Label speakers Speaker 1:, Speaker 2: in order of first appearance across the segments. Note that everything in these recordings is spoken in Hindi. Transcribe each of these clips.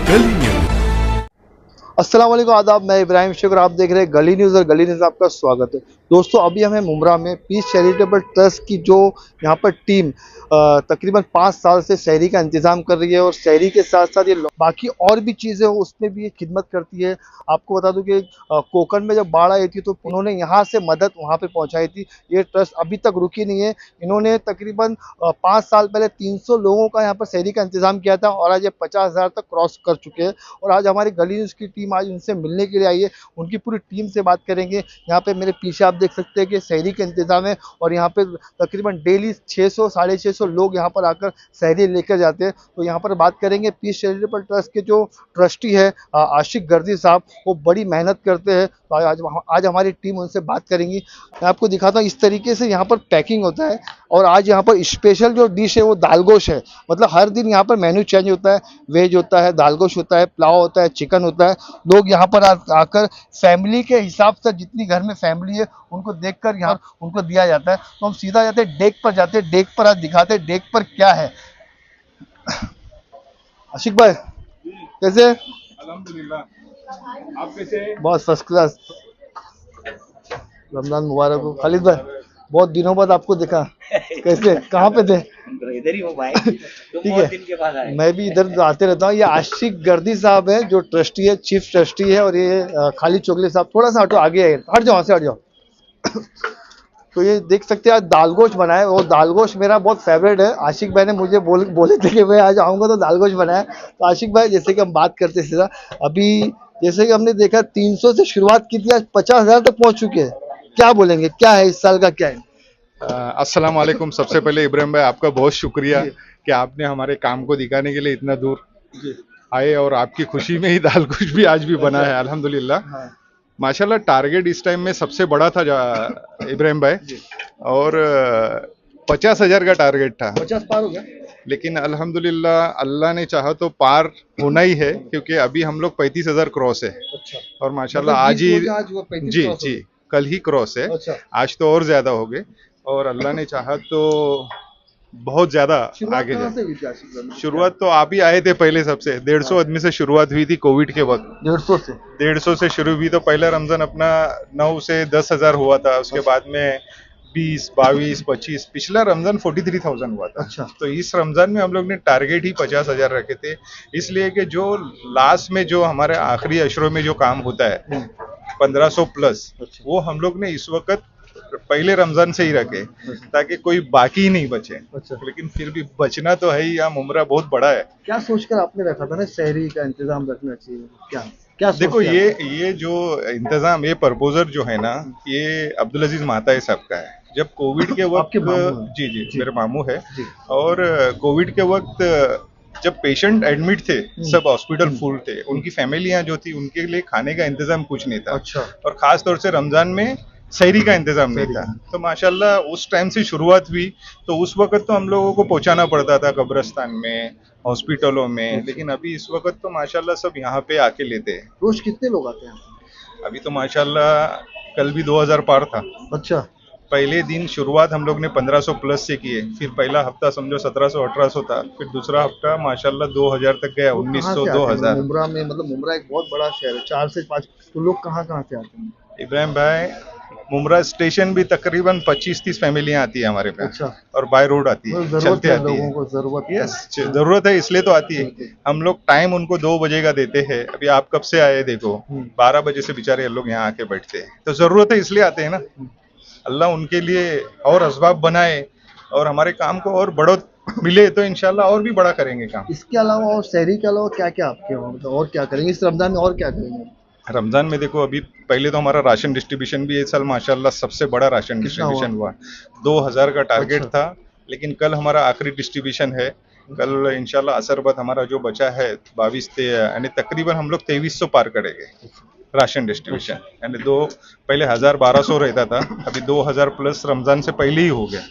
Speaker 1: गली न्यूज।
Speaker 2: अस्सलाम वालेकुम, आदाब। मैं इब्राहिम शेख और आप देख रहे हैं गली न्यूज़ और गली न्यूज़ आपका स्वागत है। दोस्तों, अभी हमें मुमरा में पीस चैरिटेबल ट्रस्ट की जो यहाँ पर टीम तकरीबन 5 साल से शहरी का इंतज़ाम कर रही है और शहरी के साथ साथ ये बाकी और भी चीज़ें हो उसमें भी ये खिदमत करती है। आपको बता दूं कि कोकन में जब बाढ़ आई थी तो उन्होंने यहाँ से मदद वहाँ पे पहुँचाई थी। ये ट्रस्ट अभी तक रुकी नहीं है। इन्होंने तकरीबन 5 साल पहले 300 लोगों का यहाँ पर शहरी का इंतज़ाम किया था और आज ये 50,000 तक क्रॉस कर चुके हैं। और आज हमारी गली न्यूज़ की टीम आज उनसे मिलने के लिए आई है। उनकी पूरी टीम से बात करेंगे। यहाँ पे मेरे पीछे आप देख सकते हैं कि शहरी का इंतज़ाम है और यहाँ पे तकरीबन डेली 600 साढ़े 600 लोग यहाँ पर आकर शहरी लेकर जाते हैं। तो यहाँ पर बात करेंगे पीस चैरिटेबल ट्रस्ट के जो ट्रस्टी है आशिक गर्दी साहब, वो बड़ी मेहनत करते हैं। तो आज हमारी टीम उनसे बात करेंगी। मैं आपको दिखाता हूँ इस तरीके से यहाँ पर पैकिंग होता है। और आज यहाँ पर स्पेशल जो डिश है वो दाल गोश है। मतलब हर दिन यहाँ पर मेन्यू चेंज होता है। वेज होता है, दाल गोश होता है, पुलाव होता है, चिकन होता है। लोग यहाँ पर आकर फैमिली के हिसाब से जितनी घर में फैमिली है उनको देखकर यहाँ उनको दिया जाता है। तो हम सीधा जाते हैं डेक पर, जाते हैं डेक पर, आज दिखाते हैं डेक पर क्या है। आशिक भाई कैसे?
Speaker 3: अल्हम्दुलिल्लाह, आप कैसे हैं?
Speaker 2: बहुत फर्स्ट क्लास। रमजान मुबारक हो। खालिद भाई, बहुत दिनों बाद आपको देखा। कैसे, कहाँ पे थे?
Speaker 4: इधर ही हो भाई।
Speaker 2: ठीक
Speaker 4: बहुत दिन
Speaker 2: है,
Speaker 4: के बाद आए।
Speaker 2: मैं भी इधर आते रहता हूँ। ये आशिक गर्दी साहब है जो ट्रस्टी है, चीफ ट्रस्टी है। और ये खालिद चोगले साहब, थोड़ा सा हटो, आगे है, हट जाओ, से हट जाओ। तो ये देख सकते हैं आज दाल गोश बना है और दाल गोश मेरा बहुत फेवरेट है। आशिक भाई ने मुझे बोले थे कि मैं आज आऊँगा तो दाल गोश बनाया। तो आशिक भाई, जैसे कि हम बात करते सीधा, अभी जैसे कि हमने देखा 300 से शुरुआत की थी, आज 50,000 तक पहुँच चुके हैं। क्या बोलेंगे, क्या है इस साल का, क्या है?
Speaker 3: अस्सलाम वालेकुम। सबसे पहले इब्राहिम भाई, आपका बहुत शुक्रिया कि आपने हमारे काम को दिखाने के लिए इतना दूर आए और आपकी खुशी में ही दाल कुछ भी आज भी बना है। अल्हम्दुलिल्लाह,
Speaker 2: हाँ।
Speaker 3: माशाल्लाह। टारगेट इस टाइम में सबसे बड़ा था इब्राहिम भाई, और 50,000 का टारगेट था,
Speaker 2: 50 पार हो गया।
Speaker 3: लेकिन अल्हम्दुलिल्लाह अल्लाह ने चाहा तो पार होना ही है, क्योंकि अभी हम लोग 35,000 क्रॉस है।
Speaker 2: अच्छा,
Speaker 3: और माशाल्लाह
Speaker 2: मतलब
Speaker 3: आज ही,
Speaker 2: 20 हो गया, आज वो 35
Speaker 3: जी
Speaker 2: क्रॉस हो
Speaker 3: जी,
Speaker 2: गया।
Speaker 3: कल ही क्रॉस है।
Speaker 2: अच्छा,
Speaker 3: आज तो और ज्यादा हो गए, और अल्लाह ने चाहा तो बहुत ज्यादा
Speaker 2: शुरुआत
Speaker 3: आगे
Speaker 2: कहाँ
Speaker 3: जाए।
Speaker 2: से हुई थी आशिक भाई?
Speaker 3: शुरुआत तो आप ही आए थे पहले सबसे। 150 आदमी से शुरुआत हुई थी कोविड के वक्त।
Speaker 2: 150 से
Speaker 3: 150 से शुरू हुई। तो पहला रमजान अपना 9 से 10,000 हुआ था। उसके बाद में 20, 22, 25, पिछला रमजान 43,000 हुआ था।
Speaker 2: अच्छा।
Speaker 3: तो इस रमजान में हम लोग ने टारगेट ही 50,000 रखे थे, इसलिए कि जो लास्ट में जो हमारे आखिरी अशरों में जो काम होता है 1500 प्लस,
Speaker 2: अच्छा।
Speaker 3: वो हम लोग ने इस वक्त पहले रमजान से ही रखे, ताकि कोई बाकी ही नहीं बचे।
Speaker 2: अच्छा।
Speaker 3: लेकिन फिर भी बचना तो है ही, यहाँ मुमरा बहुत बड़ा है।
Speaker 2: क्या सोचकर आपने रखा था ना शहरी का इंतजाम रखना चाहिए? क्या क्या सोच
Speaker 3: देखो,
Speaker 2: के
Speaker 3: ये जो इंतजाम, ये प्रपोजर जो है ना, ये अब्दुल अजीज माताए साहब का है। जब कोविड के वक्त,
Speaker 2: आपके मामू हैं?
Speaker 3: जी जी,
Speaker 2: जी।
Speaker 3: मेरे मामू है।
Speaker 2: जी।
Speaker 3: और कोविड के वक्त जब पेशेंट एडमिट थे, सब हॉस्पिटल फुल थे, उनकी फैमिलियां जो थी उनके लिए खाने का इंतजाम कुछ नहीं था।
Speaker 2: अच्छा।
Speaker 3: और खास तौर से रमजान में सहरी का इंतजाम नहीं था। तो माशाल्लाह उस टाइम से शुरुआत हुई। तो उस वक्त तो हम लोगों को पहुंचाना पड़ता था कब्रिस्तान में, हॉस्पिटलों में, लेकिन अभी इस वक्त तो माशाल्लाह सब यहाँ पे आके लेते हैं।
Speaker 2: रोज कितने लोग आते हैं?
Speaker 3: अभी तो माशाल्लाह कल भी 2000 पार था।
Speaker 2: अच्छा।
Speaker 3: पहले दिन शुरुआत हम लोग ने 1500 प्लस से किए, फिर पहला हफ्ता समझो 1700 1800 था, फिर दूसरा हफ्ता माशाल्लाह 2000 तक गया, 1900 2000।
Speaker 2: मुमरा में, मतलब मुमरा एक बहुत बड़ा शहर है, 4 से 5, तो लोग कहाँ कहाँ से आते हैं?
Speaker 3: इब्राहिम भाई, मुमरा स्टेशन भी तकरीबन 25-30 फैमिलियां आती है हमारे पे।
Speaker 2: अच्छा।
Speaker 3: और बाय रोड आती है,
Speaker 2: जरूरत
Speaker 3: चलते
Speaker 2: है,
Speaker 3: आती
Speaker 2: लोगों
Speaker 3: है।
Speaker 2: को जरूरत है।
Speaker 3: यस, जरूरत है इसलिए तो आती है। हम लोग टाइम उनको 2 बजे का देते हैं। अभी आप कब से आए देखो, 12 बजे से बेचारे लोग यहाँ आके बैठते हैं। तो जरूरत है इसलिए आते हैं ना। अल्लाह उनके लिए और असबाब बनाए और हमारे काम को और बढ़ोत मिले, तो इंशाल्लाह और भी बड़ा करेंगे काम।
Speaker 2: इसके अलावा और शहरी के अलावा क्या क्या आपके वहाँ, मतलब और क्या करेंगे इस रमजान में, और क्या करेंगे?
Speaker 3: रमजान में देखो, अभी पहले तो हमारा राशन डिस्ट्रीब्यूशन भी इस साल माशाल्लाह सबसे बड़ा राशन डिस्ट्रीब्यूशन हुआ। 2000 का टारगेट था, लेकिन कल हमारा आखिरी डिस्ट्रीब्यूशन है। कल इंशाल्लाह असर बाद हमारा जो बचा है 22 यानी तकरीबन हम लोग 2300 पार करेंगे राशन डिस्ट्रीब्यूशन। यानी पहले 1000-1200 रहता था, अभी 2000 प्लस रमजान से पहले ही हो गया।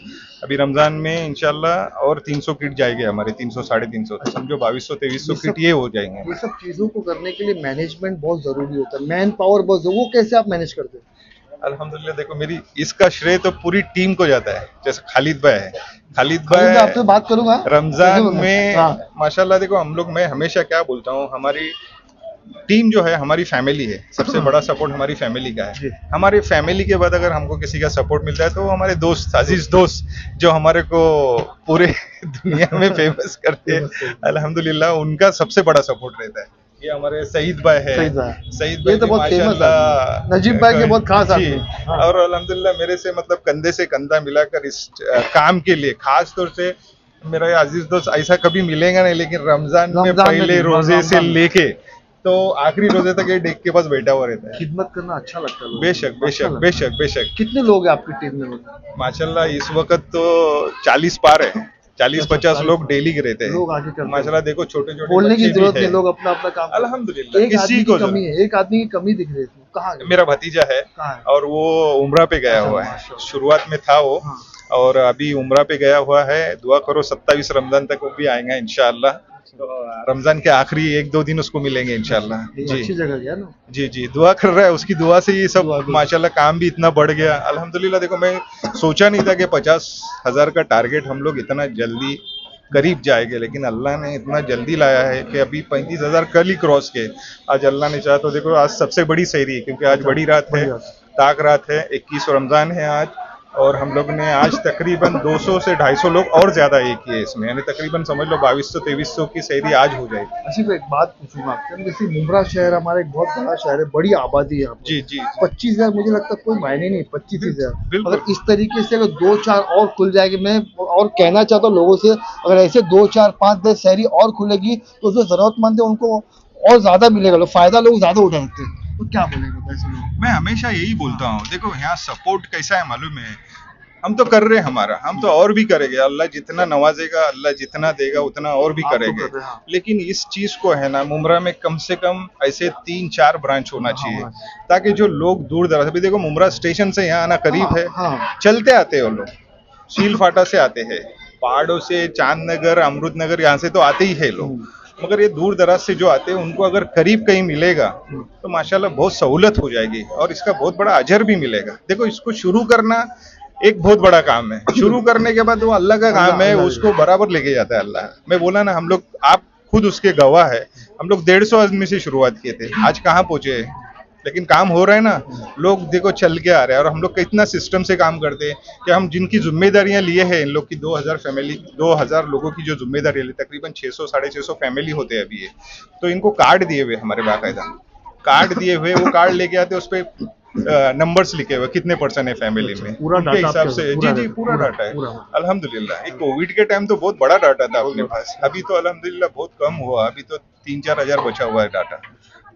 Speaker 3: अभी रमजान में इंशाल्लाह और 300 किट जाएंगे हमारे, 300 350, तो समझो 2200-2300 किट ये हो जाएंगे।
Speaker 2: ये सब चीज़ों को करने के लिए मैनेजमेंट बहुत ज़रूरी होता है, मैन पावर बहुत, वो कैसे आप मैनेज करते हैं?
Speaker 3: अल्हम्दुलिल्लाह देखो मेरी इसका श्रेय तो पूरी टीम को जाता है। जैसे खालिद भाई है, खालिद
Speaker 2: खालिद
Speaker 3: भाई
Speaker 2: भाई आपसे बात करूंगा
Speaker 3: रमजान
Speaker 2: कैसे बोलना?
Speaker 3: में
Speaker 2: हाँ
Speaker 3: माशाल्लाह देखो हम लोग, मैं हमेशा क्या बोलता हूँ, हमारी टीम जो है हमारी फैमिली है। सबसे बड़ा सपोर्ट हमारी फैमिली का
Speaker 2: जी।
Speaker 3: है। हमारी फैमिली के बाद अगर हमको किसी का सपोर्ट मिलता है तो वो हमारे दोस्त, अजीज दोस्त जो हमारे को पूरे दुनिया में फेमस करते हैं, अल्हम्दुलिल्लाह उनका सबसे बड़ा सपोर्ट रहता है। ये हमारे सईद भाई है,
Speaker 2: सईद भाई।
Speaker 3: सईद
Speaker 2: ये
Speaker 3: भाई
Speaker 2: तो
Speaker 3: भी
Speaker 2: बहुत फेमस
Speaker 3: माशाल्लाह,
Speaker 2: नजीब भाई के बहुत खास
Speaker 3: जी,
Speaker 2: आदमी हैं। हाँ।
Speaker 3: और अल्हम्दुलिल्लाह मेरे से मतलब कंधे से कंधा मिलाकर इस काम के लिए, खास तौर से मेरा ये अजीज दोस्त ऐसा कभी मिलेगा नहीं, लेकिन रमजान में
Speaker 2: रमजान में
Speaker 3: पहले
Speaker 2: भी,
Speaker 3: रोजे से
Speaker 2: रमजान में।
Speaker 3: लेके तो आखिरी रोजे तक ये डेक के पास बैठा हुआ रहता है।
Speaker 2: खिदमत करना अच्छा लगता है लोगों को।
Speaker 3: बेशक
Speaker 2: अच्छा
Speaker 3: बेशक
Speaker 2: लगता है।
Speaker 3: बेशक बेशक।
Speaker 2: कितने लोग हैं आपकी टीम में?
Speaker 3: माशाल्लाह इस वक्त तो 40 पार है, 40-50 लोग डेली के रहते
Speaker 2: लोग
Speaker 3: हैं।
Speaker 2: आगे करते हैं।
Speaker 3: माशाल्लाह देखो छोटे छोटे
Speaker 2: बोलने की
Speaker 3: बच्चे भी
Speaker 2: जरूरत नहीं,
Speaker 3: है।
Speaker 2: लोग अपना अपना काम करते हैं।
Speaker 3: अल्हम्दुलिल्लाह
Speaker 2: एक आदमी
Speaker 3: किसी
Speaker 2: की
Speaker 3: को
Speaker 2: कमी है, एक आदमी की कमी दिख रही थी, कहाँ गई?
Speaker 3: मेरा भतीजा है
Speaker 2: कहाँ है?
Speaker 3: और वो उम्रा पे गया
Speaker 2: अच्छा,
Speaker 3: हुआ है।
Speaker 2: माशाल्लाह।
Speaker 3: शुरुआत में था वो,
Speaker 2: हाँ।
Speaker 3: और अभी उम्रा पे गया हुआ है। दुआ करो 27 रमजान तक वो भी आएगा इंशाअल्लाह। तो रमजान के आखिरी 1-2 दिन उसको मिलेंगे इंशाअल्लाह।
Speaker 2: एक अच्छी
Speaker 3: जी
Speaker 2: जगह गया ना।
Speaker 3: जी जी, दुआ कर रहा है, उसकी दुआ से ये सब
Speaker 2: दुआ भी।
Speaker 3: माशाल्लाह काम भी इतना बढ़ गया अल्हम्दुलिल्लाह। देखो मैं सोचा नहीं था कि 50,000 का टारगेट हम लोग इतना जल्दी करीब जाएंगे, लेकिन अल्लाह ने इतना जल्दी लाया है कि अभी 35,000 कल ही क्रॉस के। आज अल्लाह ने चाहा तो देखो आज सबसे बड़ी सहरी है, क्योंकि आज बड़ी रात है, ताक रात है, 21 रमजान है आज, और हम लोग ने आज तकरीबन 200 से 250 लोग और ज्यादा ये किए इसमें, यानी तकरीबन समझ लो 2200-2300 की सहरी आज हो जाएगी।
Speaker 2: अच्छी एक बात पूछूंगा आपसे, जैसे मुंब्रा शहर हमारा एक बहुत बड़ा शहर है, बड़ी आबादी है यहाँ पे।
Speaker 3: जी जी
Speaker 2: 25,000 मुझे लगता है कोई मायने नहीं, 25,000
Speaker 3: बिल्कुल।
Speaker 2: अगर इस तरीके से अगर 2-4 और खुल जाएगी, मैं और कहना चाहता हूँ लोगों से, अगर ऐसे 2-4-5-10 शहरी और खुलेगी तो जो जरूरतमंद है उनको और ज्यादा मिलेगा, लोग फायदा लोग ज्यादा उठा सकते हैं। तो क्या बोलेंगे ऐसे लोग?
Speaker 3: मैं हमेशा यही बोलता हूँ, देखो यहाँ सपोर्ट कैसा है मालूम है, हम तो कर रहे हैं हमारा, हम तो और भी करेंगे। अल्लाह जितना नवाजेगा, अल्लाह जितना देगा उतना और भी
Speaker 2: आप तो
Speaker 3: करेंगे।
Speaker 2: कर रहे हैं, हाँ।
Speaker 3: लेकिन इस चीज को है ना, मुमरा में कम से कम ऐसे 3-4 ब्रांच होना चाहिए, ताकि जो लोग दूर दराज, अभी देखो मुमरा स्टेशन से यहाँ आना करीब है,
Speaker 2: हाँ।
Speaker 3: चलते आते हैं वो लोग, सील फाटा से आते हैं, पहाड़ों से, चांदनगर, अमृत नगर, यहाँ से तो आते ही है लोग, मगर ये दूर दराज से जो आते हैं उनको अगर करीब कहीं मिलेगा तो माशाल्लाह बहुत सहूलत हो जाएगी, और इसका बहुत बड़ा अजर भी मिलेगा। देखो इसको शुरू करना एक बहुत बड़ा काम है, शुरू करने के बाद वो अल्लाह का काम है, उसको बराबर लेके जाता है अल्लाह। मैं बोला ना, हम लोग, आप खुद उसके गवाह है, हम लोग 150 आदमी से शुरुआत किए थे, आज कहाँ पहुंचे हैं, लेकिन काम हो रहा है ना, लोग देखो चल के आ रहे हैं। और हम लोग कितना सिस्टम से काम करते हैं कि हम जिनकी जिम्मेदारियां लिए हैं, इन लोग की 2000 फैमिली, 2000 लोगों की जो जिम्मेदारी है, तकरीबन 600-650 फैमिली होते हैं अभी ये, तो इनको कार्ड दिए हुए हमारे बाकायदा, कार्ड दिए हुए, वो कार्ड लेके आते, उस पर नंबर्स लिखे हुए कितने पर्सन है फैमिली में,
Speaker 2: पूरा
Speaker 3: उनके
Speaker 2: डाटा
Speaker 3: हिसाब
Speaker 2: आपके
Speaker 3: से।
Speaker 2: पूरा
Speaker 3: जी जी,
Speaker 2: डाटा,
Speaker 3: पूरा
Speaker 2: पूरा,
Speaker 3: डाटा है
Speaker 2: पूरा।
Speaker 3: अल्हम्दुलिल्लाह। एक कोविड के टाइम तो बहुत बड़ा डाटा था अपने पास, अभी तो अल्हम्दुलिल्लाह बहुत कम हुआ, अभी तो 3-4 हजार बचा हुआ है डाटा।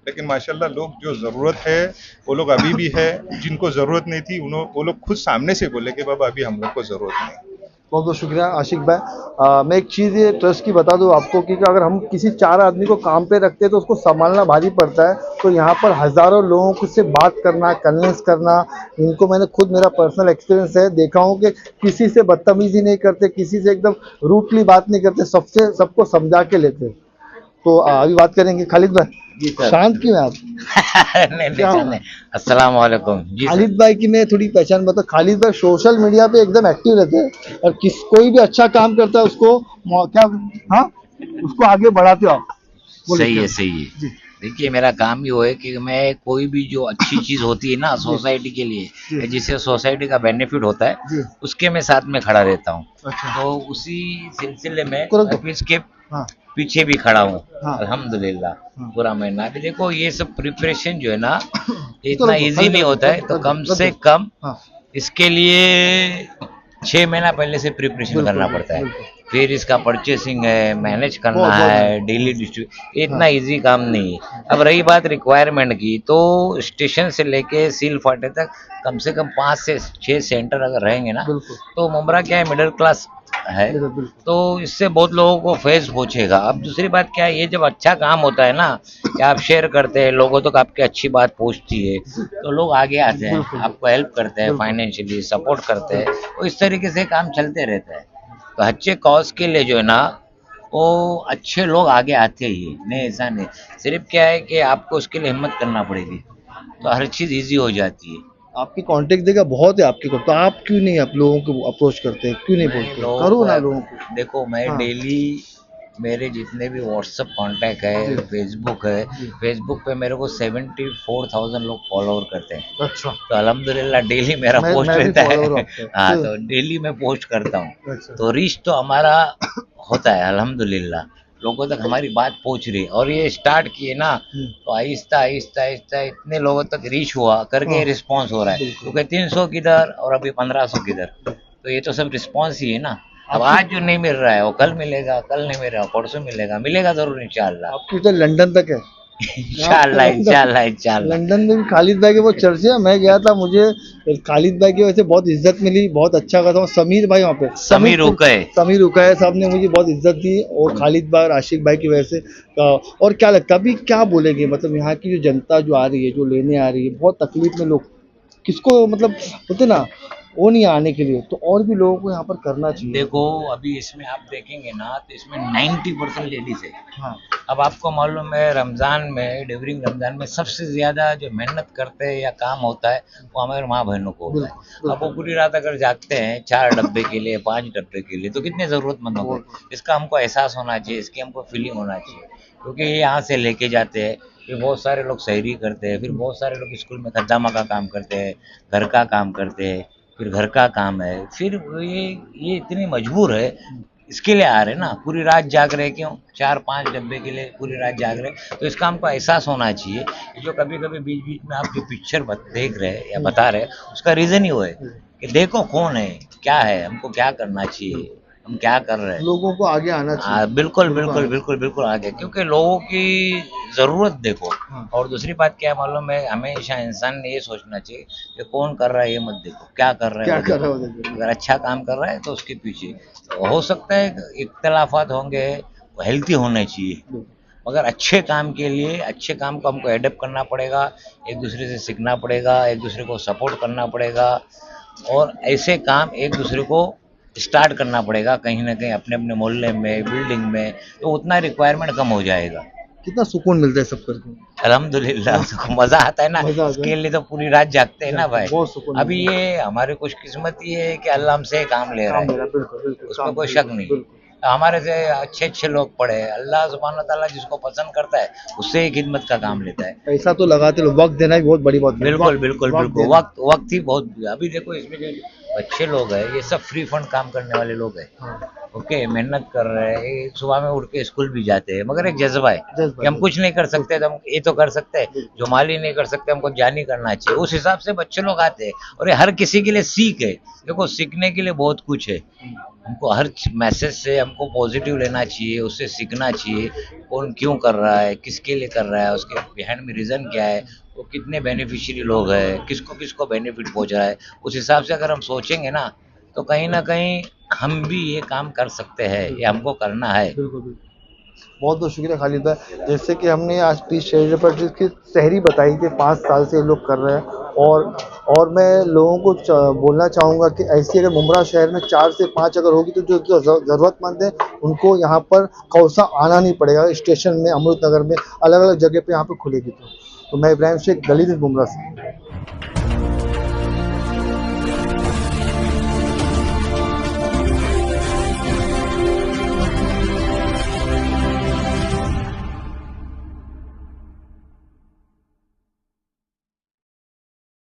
Speaker 3: लेकिन माशाल्लाह लोग जो जरूरत है वो लोग अभी भी है, जिनको जरूरत नहीं थी वो लोग खुद सामने से बोले कि बाबा अभी हम लोग को जरूरत नहीं।
Speaker 2: बहुत बहुत शुक्रिया आशिक भाई। मैं एक चीज़ ये ट्रस्ट की बता दूं आपको कि अगर हम किसी 4 आदमी को काम पे रखते हैं तो उसको संभालना भारी पड़ता है, तो यहाँ पर हज़ारों लोगों को से बात करना, कन्विंस करना, इनको मैंने खुद, मेरा पर्सनल एक्सपीरियंस है, देखा हूँ कि किसी से बदतमीजी नहीं करते, किसी से एकदम रूटली बात नहीं करते, सबसे सबको समझा के लेते। तो अभी बात करेंगे खालिद भाई।
Speaker 1: जी सर।
Speaker 2: शांत क्यों हैं आप?
Speaker 1: नहीं
Speaker 2: क्या हुआ?
Speaker 1: नहीं, अस्सलाम वालेकुम जी सर।
Speaker 2: खालिद भाई की मैं थोड़ी पहचान बता, खालिद भाई सोशल मीडिया पे एकदम एक्टिव रहते हैं, और कोई भी अच्छा काम करता है उसको क्या, हाँ, उसको आगे बढ़ाते हो आप। बोलिए
Speaker 1: सही
Speaker 2: क्या?
Speaker 1: है सही है।
Speaker 2: जी।
Speaker 1: देखिए मेरा काम ही वो है कि मैं कोई भी जो अच्छी चीज होती है ना सोसाइटी के लिए,
Speaker 2: जी।
Speaker 1: जिससे सोसाइटी का बेनिफिट होता है,
Speaker 2: जी।
Speaker 1: उसके मैं साथ में खड़ा रहता हूँ।
Speaker 2: अच्छा।
Speaker 1: तो उसी सिलसिले में
Speaker 2: करो तो।
Speaker 1: ऑफिस के
Speaker 2: हाँ।
Speaker 1: पीछे भी खड़ा हूँ
Speaker 2: हाँ।
Speaker 1: अल्हम्दुलिल्लाह।
Speaker 2: हाँ।
Speaker 1: पूरा महीना अभी देखो ये सब प्रिपरेशन जो है ना
Speaker 2: तो
Speaker 1: इतना
Speaker 2: रखो,
Speaker 1: इजी
Speaker 2: खाली
Speaker 1: नहीं
Speaker 2: रखो,
Speaker 1: होता है,
Speaker 2: रखो,
Speaker 1: तो
Speaker 2: रखो,
Speaker 1: कम
Speaker 2: रखो।
Speaker 1: से कम
Speaker 2: हाँ।
Speaker 1: इसके लिए 6 महीना पहले से प्रिपरेशन
Speaker 2: बिल्कुल,
Speaker 1: करना पड़ता है।
Speaker 2: बिल्कुल।
Speaker 1: फिर इसका परचेसिंग है, मैनेज करना
Speaker 2: बहुत
Speaker 1: है, डेली डिस्ट्रीब्यूट, इतना इजी काम नहीं है। अब रही बात रिक्वायरमेंट की, तो स्टेशन से लेके सील फाटे तक कम से कम 5 से 6 सेंटर अगर रहेंगे ना,
Speaker 2: बिल्कुल।
Speaker 1: तो मुमरा क्या है, मिडिल क्लास है,
Speaker 2: बिल्कुल।
Speaker 1: तो इससे बहुत लोगों को फेस पहुंचेगा। अब दूसरी बात क्या है, ये जब अच्छा काम होता है ना, कि आप शेयर करते हैं, लोगों तक आपकी अच्छी बात पहुंचती है, तो लोग आगे आते हैं,
Speaker 2: बिल्कुल।
Speaker 1: आपको हेल्प करते हैं,
Speaker 2: बिल्कुल।
Speaker 1: फाइनेंशियली सपोर्ट करते हैं, तो इस तरीके से काम चलते रहता है। तो अच्छे कॉज के लिए जो है ना, वो अच्छे लोग आगे आते ही हैं, नहीं ऐसा नहीं। सिर्फ क्या है कि आपको उसके लिए हिम्मत करना पड़ेगी, तो हर चीज़ ईजी हो जाती है।
Speaker 2: आपकी कांटेक्ट देगा बहुत है आपके को, तो आप क्यों नहीं आप लोगों को अप्रोच करते हैं, क्यों नहीं बोलते
Speaker 1: लोगों
Speaker 2: करो ना
Speaker 1: को
Speaker 2: लोगों को।
Speaker 1: देखो, मैं
Speaker 2: हाँ।
Speaker 1: डेली मेरे जितने भी व्हाट्सअप कांटेक्ट
Speaker 2: जी।
Speaker 1: है, फेसबुक है,
Speaker 2: जी।
Speaker 1: फेसबुक पे मेरे को 74,000 लोग फॉलोअर करते हैं।
Speaker 2: अच्छा।
Speaker 1: तो अल्हम्दुलिल्लाह डेली मेरा पोस्ट
Speaker 2: मैं भी
Speaker 1: रहता है।
Speaker 2: फॉलोअर हूँ आपका।
Speaker 1: हाँ,
Speaker 2: तो
Speaker 1: तो डेली मैं पोस्ट करता हूँ।
Speaker 2: अच्छा।
Speaker 1: तो रीच तो हमारा होता है अल्हम्दुलिल्लाह, लोगों तक हमारी बात पहुंच रही है। और ये स्टार्ट किए ना, तो आहिस्ता आहिस्ता आहिस्ता इतने लोगों तक रीच हुआ करके
Speaker 2: हाँ।
Speaker 1: रिस्पॉन्स हो रहा है।
Speaker 2: बिल्कुल।
Speaker 1: क्योंकि 300 किधर और अभी 1500 किधर, तो ये तो सब रिस्पॉन्स ही है ना। अब
Speaker 2: आपकी
Speaker 1: आज जो नहीं मिल रहा है वो कल मिलेगा, कल नहीं मिल रहा परसों मिलेगा, मिलेगा जरूर इंशाल्लाह।
Speaker 2: आपकी तो लंदन तक है।
Speaker 1: इंशाल्लाह इंशाल्लाह इंशाल्लाह।
Speaker 2: लंदन में भी खालिद भाई के बहुत चर्चे हैं, मैं गया था, मुझे खालिद भाई की वजह से बहुत इज्जत मिली, बहुत अच्छा खाता हूँ। समीर भाई वहाँ पे
Speaker 1: समीर उकय।
Speaker 2: समीर उकाया साहब ने मुझे बहुत इज्जत दी, और खालिद भाई और आशिक भाई की वजह से। और क्या लगता है अभी क्या बोलेंगे, मतलब यहाँ की जो जनता जो आ रही है, जो लेने आ रही है, बहुत तकलीफ में लोग, किसको मतलब बोलते ना वो नहीं आने के लिए, तो और भी लोगों को यहाँ पर करना चाहिए।
Speaker 1: देखो, अभी इसमें आप देखेंगे ना तो इसमें 90% लेडीज है।
Speaker 2: हाँ।
Speaker 1: अब आपको मालूम है रमज़ान में, ड्यूरिंग रमज़ान में सबसे ज़्यादा जो मेहनत करते हैं या काम होता है वो हमारे माँ बहनों को होता है। अब वो पूरी रात अगर जागते हैं 4 डब्बे के लिए, 5 डब्बे के लिए, तो कितने ज़रूरतमंद होंगे। इसका हमको एहसास होना चाहिए, इसकी हमको फीलिंग होना चाहिए। क्योंकि ये यहाँ से लेके जाते हैं, फिर बहुत सारे लोग सहरी करते हैं, फिर बहुत सारे लोग स्कूल में खद्दामा का काम करते हैं, घर का काम करते हैं, फिर घर का काम है, फिर ये इतनी मजबूर है, इसके लिए आ रहे ना, पूरी रात जाग रहे। क्यों? 4-5 डब्बे के लिए पूरी रात जाग रहे। तो इसका हमको एहसास होना चाहिए। जो कभी कभी बीच बीच में आप जो पिक्चर देख रहे हैं या बता रहे हैं, उसका रीज़न ही वो है कि देखो कौन है, क्या है, हमको क्या करना चाहिए, हम क्या कर रहे हैं।
Speaker 2: लोगों को आगे आना चाहिए।
Speaker 1: बिल्कुल बिल्कुल बिल्कुल बिल्कुल आगे, क्योंकि लोगों की ज़रूरत देखो।
Speaker 2: हाँ।
Speaker 1: और दूसरी बात क्या है मालूम है, हमेशा इंसान ने ये सोचना चाहिए कि कौन कर रहा है ये मत देखो, क्या कर रहा है
Speaker 2: क्या
Speaker 1: वो
Speaker 2: कर रहा
Speaker 1: देखो।
Speaker 2: हो देखो।
Speaker 1: अगर अच्छा काम कर रहा है तो उसके पीछे हो सकता है इख्तलाफात होंगे, हेल्थी होने चाहिए, मगर अच्छे काम के लिए, अच्छे काम को हमको एडेप्ट करना पड़ेगा, एक दूसरे से सीखना पड़ेगा, एक दूसरे को सपोर्ट करना पड़ेगा, और ऐसे काम एक दूसरे को स्टार्ट करना पड़ेगा कहीं ना कहीं अपने अपने मोहल्ले में, बिल्डिंग में, तो उतना रिक्वायरमेंट कम हो जाएगा।
Speaker 2: कितना सुकून मिलता है सब करके।
Speaker 1: अल्हम्दुलिल्लाह, मजा आता है ना,
Speaker 2: मजा आता है।
Speaker 1: इसके लिए तो पूरी रात जागते हैं ना भाई।
Speaker 2: बहुत सुकून
Speaker 1: अभी ये हमारी खुशकिस्मत ये है कि अल्लाह हमसे काम ले रहा
Speaker 2: काम
Speaker 1: है,
Speaker 2: मेरा बिल्कुल बिल्कुल
Speaker 1: उसमें
Speaker 2: काम
Speaker 1: कोई शक
Speaker 2: बिल्कुल
Speaker 1: नहीं।
Speaker 2: बिल्कुल।
Speaker 1: हमारे से अच्छे अच्छे लोग पढ़े, अल्लाह सुब्हान व तआला जिसको पसंद करता है उससे ही खिदमत का काम लेता है।
Speaker 2: पैसा तो लगाते लो, वक्त देना भी बहुत बड़ी बात है।
Speaker 1: बिल्कुल बिल्कुल बिल्कुल,
Speaker 2: देना।
Speaker 1: वक्त ही बहुत। अभी देखो इसमें जो अच्छे लोग हैं ये सब फ्री फंड काम करने वाले लोग हैं।
Speaker 2: हाँ।
Speaker 1: ओके, मेहनत कर रहे हैं, ये सुबह में उठ के स्कूल भी जाते हैं, मगर एक जज्बा है कि हम कुछ नहीं कर सकते तो हम ये तो कर सकते हैं, जो माली नहीं कर सकते हमको जानी करना चाहिए। उस हिसाब से बच्चे लोग आते हैं, और ये हर किसी के लिए सीख है। देखो, सीखने के लिए बहुत कुछ है, हमको हर मैसेज से हमको पॉजिटिव लेना चाहिए, उससे सीखना चाहिए, कौन क्यों कर रहा है, किसके लिए कर रहा है, उसके बिहाइंड में रीज़न क्या है, वो कितने बेनिफिशियरी लोग हैं, किसको किसको बेनिफिट पहुंच रहा है। उस हिसाब से अगर हम सोचेंगे ना, तो कहीं ना कहीं हम भी ये काम कर सकते हैं, ये हमको करना है।
Speaker 2: बिल्कुल बिल्कुल। बहुत बहुत शुक्रिया खालिद भाई, जैसे कि हमने आज पीस शहर पर जिसकी शहरी बताई थी 5 साल से ये लोग कर रहे हैं। और मैं लोगों को बोलना चाहूँगा कि ऐसी अगर मुमरा शहर में 4 से 5 अगर होगी, तो जो ज़रूरतमंद है उनको यहाँ पर कौसा आना नहीं पड़ेगा। स्टेशन में, अमृत नगर में, अलग अलग जगह पे यहाँ पर खुलेगी। तो मैं इब्राहिम शेख, गली न्यूज़ मुमरा से।